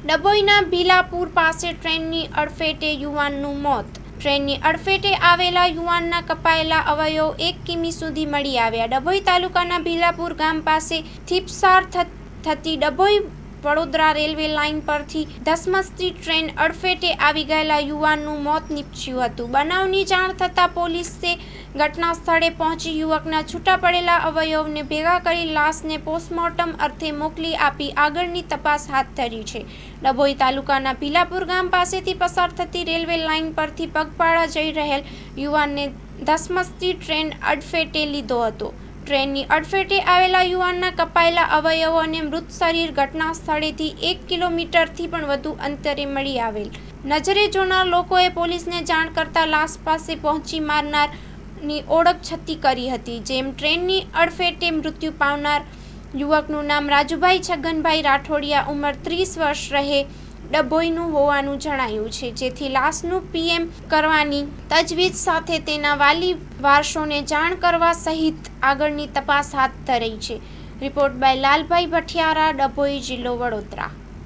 ડભોઈના ભીલાપુર પાસે ટ્રેનની અડફેટે યુવાનનું મોત. ટ્રેનની અડફેટે આવેલા યુવાનના કપાયેલા અવયવ 1 કિમી સુધી મળી આવ્યા. ડભોઈ તાલુકાના ભીલાપુર ગામ પાસે થીપસાર થતી ડભોઈ વડોદરા રેલવે લાઇન પરથી ધસમસતી ટ્રેન અડફેટે આવી ગયેલા યુવાનનું મોત નીપજ્યું હતું. બનાવની જાણ થતાં પોલીસે ઘટના સ્થળે પહોંચી યુવકના છૂટા પડેલા અવયવને ભેગા કરી લાશને પોસ્ટમોર્ટમ અર્થે મોકલી આપી આગળની તપાસ હાથ ધરી છે. ડભોઈ તાલુકાના ભીલાપુર ગામ પાસેથી પસાર થતી રેલવે લાઇન પરથી પગપાળા જઈ રહેલ યુવાનને ધસમસતી ટ્રેન અડફેટે લીધો હતો. ટ્રેનની અડફેટે આવેલા યુવાનના કપાયેલા અવયવો અને મૃત શરીર ઘટના સ્થળેથી 1 કિલોમીટરથી પણ વધુ અંતરે મળી આવેલ. નજરે જોનાર લોકોએ પોલીસને જાણ કરતા લાશ પાસે પહોંચી મારનારની ઓળખ છતી કરી હતી. જેમ ટ્રેનની અડફેટે મૃત્યુ પામનાર યુવકનું નામ રાજુભાઈ છગનભાઈ રાઠોડિયા, ઉંમર 30 વર્ષ, રહે ડભોઈનું હોવાનું જણાયું છે. જેથી લાશનું પીએમ કરવાની તજવીજ સાથે તેના વાલી વારસોને જાણ કરવા સહિત આગળની તપાસ હાથ ધરી છે. રિપોર્ટ બાય લાલભાઈ ભઠિયારા, ડભોઈ, જિલ્લો વડોદરા.